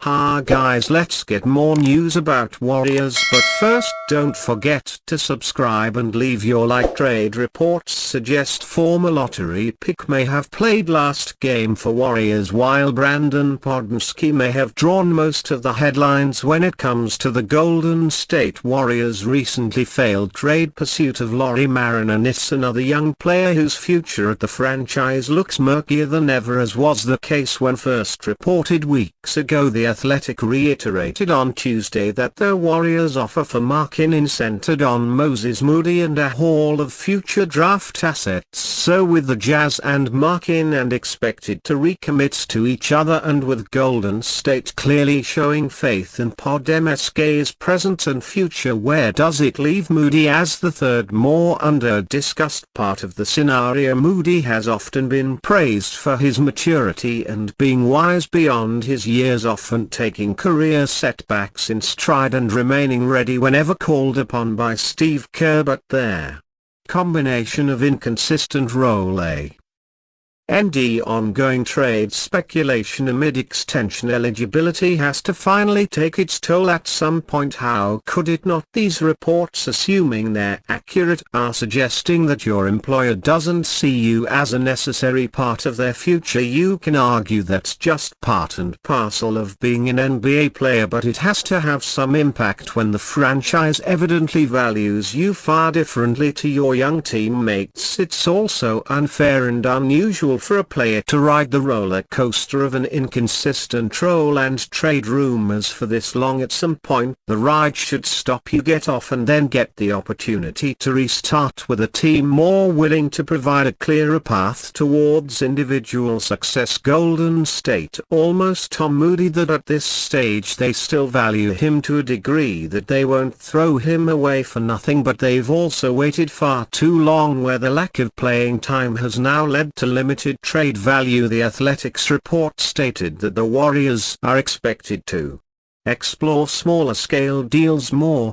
Ha guys, let's get more news about Warriors, but first don't forget to subscribe and leave your like. Trade reports suggest former lottery pick may have played last game for Warriors, while Brandon Podmski may have drawn most of the headlines when it comes to the Golden State Warriors' recently failed trade pursuit of Lauri Markkanen, another young player whose future at the franchise looks murkier than ever, as was the case when first reported weeks ago. The Athletic reiterated on Tuesday that the Warriors' offer for Markkanen centered on Moses Moody and a haul of future draft assets. So with the Jazz and Markkanen expected to recommit to each other, and with Golden State clearly showing faith in Podmski's present and future, where does it leave Moody as the third more under-discussed part of the scenario? Moody has often been praised for his maturity and being wise beyond his years, often taking career setbacks in stride and remaining ready whenever called upon by Steve Kerr, but their combination of inconsistent role-and ongoing trade speculation amid extension eligibility has to finally take its toll at some point. How could it not? These reports, assuming they're accurate, are suggesting that your employer doesn't see you as a necessary part of their future. You can argue that's just part and parcel of being an NBA player, but it has to have some impact when the franchise evidently values you far differently to your young teammates. It's also unfair and unusual for a player to ride the roller coaster of an inconsistent role and trade rumors for this long. At some point the ride should stop. You get off and then get the opportunity to restart with a team more willing to provide a clearer path towards individual success. Golden State almost Tom Moody that at this stage they still value him to a degree that they won't throw him away for nothing, but they've also waited far too long, where the lack of playing time has now led to limited trade value. The Athletic's report stated that the Warriors are expected to explore smaller scale deals more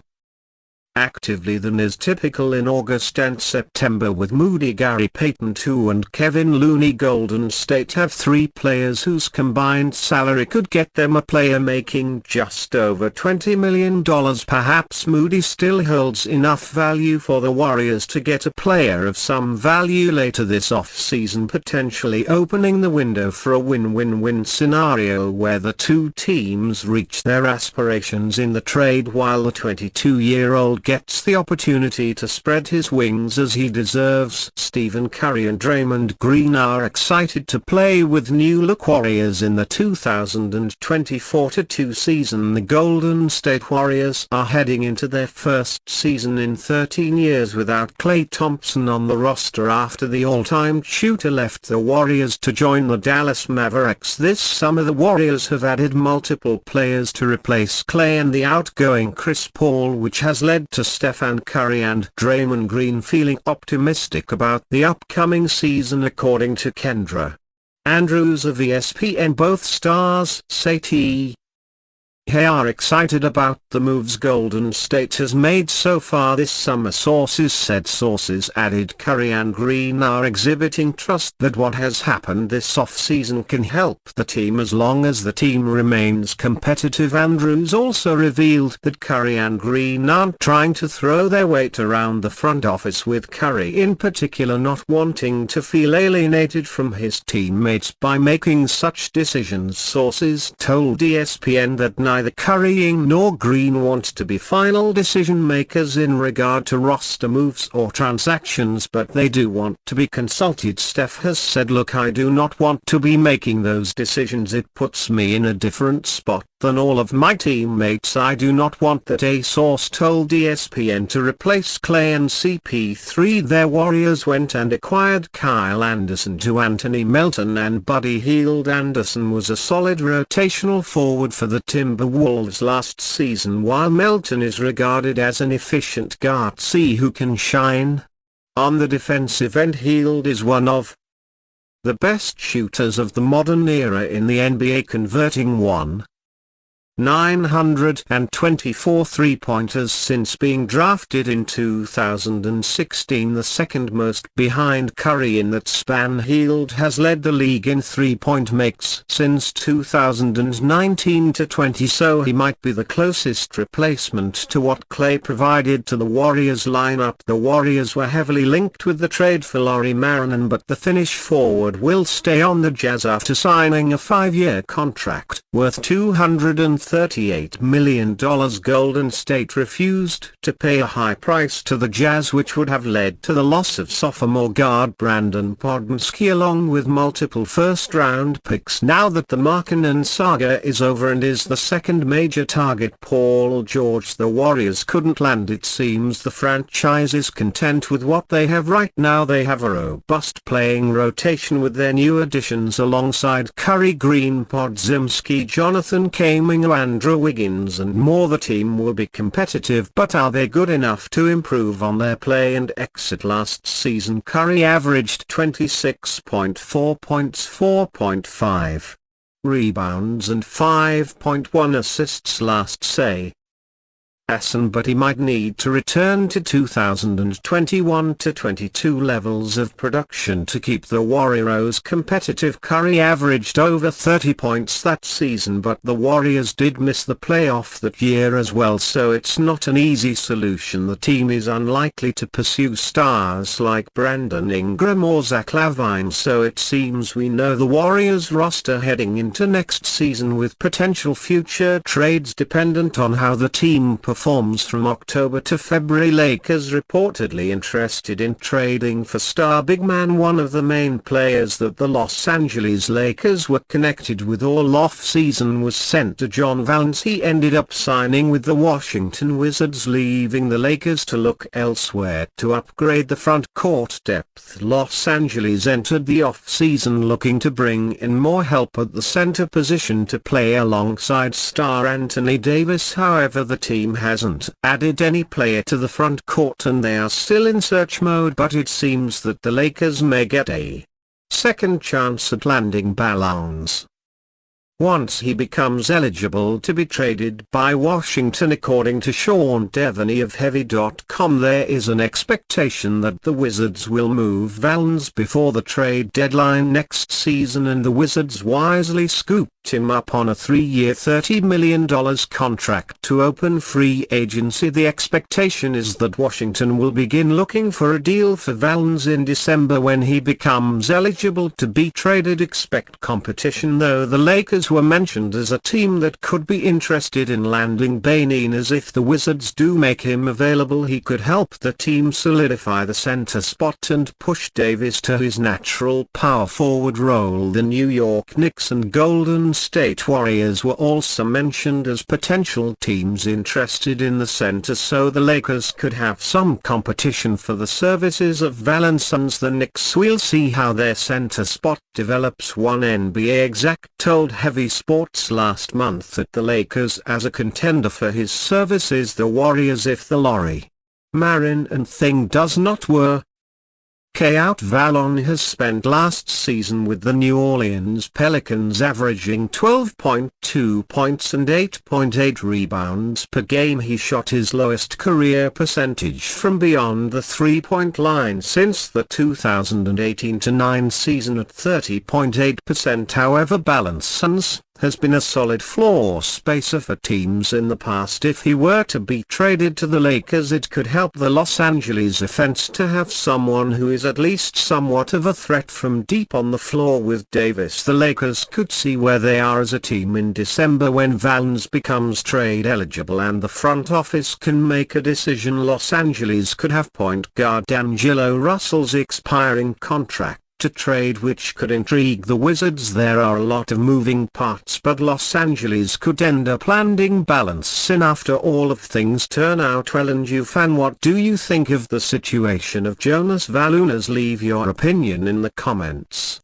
actively than is typical in August and September. With Moody, Gary Payton II and Kevin Looney, Golden State have three players whose combined salary could get them a player making just over $20 million. Perhaps Moody still holds enough value for the Warriors to get a player of some value later this offseason, potentially opening the window for a win-win-win scenario where the two teams reach their aspirations in the trade, while the 22-year-old gets the opportunity to spread his wings as he deserves. Stephen Curry and Draymond Green are excited to play with new-look Warriors in the 2024-22 season. The Golden State Warriors are heading into their first season in 13 years without Klay Thompson on the roster after the all-time shooter left the Warriors to join the Dallas Mavericks this summer. The Warriors have added multiple players to replace Klay and the outgoing Chris Paul, which has led to Stephen Curry and Draymond Green feeling optimistic about the upcoming season. According to Kendra Andrews of ESPN, both stars say they are excited about the moves Golden State has made so far this summer. Sources said. Sources added Curry and Green are exhibiting trust that what has happened this offseason can help the team as long as the team remains competitive. Andrews also revealed that Curry and Green aren't trying to throw their weight around the front office, with Curry in particular not wanting to feel alienated from his teammates by making such decisions. Sources told ESPN that neither Curry nor Green want to be final decision makers in regard to roster moves or transactions, but they do want to be consulted. Steph has said, "Look, I do not want to be making those decisions. It puts me in a different spot than all of my teammates. I do not want that." A source told ESPN to replace Klay and CP3, their Warriors went and acquired Kyle Anderson to Anthony Melton and Buddy Hield. Anderson was a solid rotational forward for the Timberwolves last season, while Melton is regarded as an efficient guard who can shine on the defensive end. Hield is one of the best shooters of the modern era in the NBA, converting 1 924 three-pointers since being drafted in 2016, the second most behind Curry in that span. Hield has led the league in three-point makes since 2019-20, so he might be the closest replacement to what Clay provided to the Warriors lineup. The Warriors were heavily linked with the trade for Lauri Markkanen, but the Finnish forward will stay on the Jazz after signing a 5-year contract worth $238 million. Golden State refused to pay a high price to the Jazz, which would have led to the loss of sophomore guard Brandon Podmski along with multiple first-round picks. Now that the Markkanen saga is over and is the second major target Paul George the Warriors couldn't land, it seems the franchise is content with what they have right now. They have a robust playing rotation with their new additions alongside Curry, Green, Podziemski, Jonathan Kaminga, Andrew Wiggins and more. The team will be competitive, but are they good enough to improve on their play and exit? Last season Curry averaged 26.4 points, 4.5 rebounds and 5.1 assists last season, but he might need to return to 2021-22 levels of production to keep the Warriors competitive. Curry averaged over 30 points that season, but the Warriors did miss the playoff that year as well, so it's not an easy solution. The team is unlikely to pursue stars like Brandon Ingram or Zach LaVine, so it seems we know the Warriors roster heading into next season, with potential future trades dependent on how the team performs from October to February. Lakers reportedly interested in trading for star big man, one of the main players that the Los Angeles Lakers were connected with all off-season was sent to John Valanciunas. He ended up signing with the Washington Wizards, leaving the Lakers to look elsewhere to upgrade the front court depth. Los Angeles entered the off-season looking to bring in more help at the center position to play alongside star Anthony Davis. However, the team hasn't added any player to the front court and they are still in search mode, but it seems that the Lakers may get a second chance at landing Valanciunas once he becomes eligible to be traded by Washington. According to Sean Devaney of Heavy.com, there is an expectation that the Wizards will move Valanciunas before the trade deadline next season, and the Wizards wisely scooped him up on a 3-year $30 million contract to open free agency. The expectation is that Washington will begin looking for a deal for Valanciunas in December when he becomes eligible to be traded. Expect competition, though. The Lakers were mentioned as a team that could be interested in landing Bain, as if the Wizards do make him available, he could help the team solidify the center spot and push Davis to his natural power forward role. The New York Knicks and Golden State Warriors were also mentioned as potential teams interested in the center, so the Lakers could have some competition for the services of Valanciunas. The Knicks will see how their center spot develops. One NBA exec told Heavy Sports last month that the Lakers as a contender for his services, the Warriors, if the Lauri Markkanen thing does not work out. Valanciunas has spent last season with the New Orleans Pelicans averaging 12.2 points and 8.8 rebounds per game. He shot his lowest career percentage from beyond the three-point line since the 2018-19 season at 30.8%. However, Valanciunas has been a solid floor spacer for teams in the past. If he were to be traded to the Lakers, it could help the Los Angeles offense to have someone who is at least somewhat of a threat from deep on the floor. With Davis, the Lakers could see where they are as a team in December when Valanciunas becomes trade eligible and the front office can make a decision. Los Angeles could have point guard D'Angelo Russell's expiring contract to trade, which could intrigue the Wizards. There are a lot of moving parts, but Los Angeles could end up landing Valanciunas after all of things turn out well. And you fan, what do you think of the situation of Jonas Valanciunas? Leave your opinion in the comments.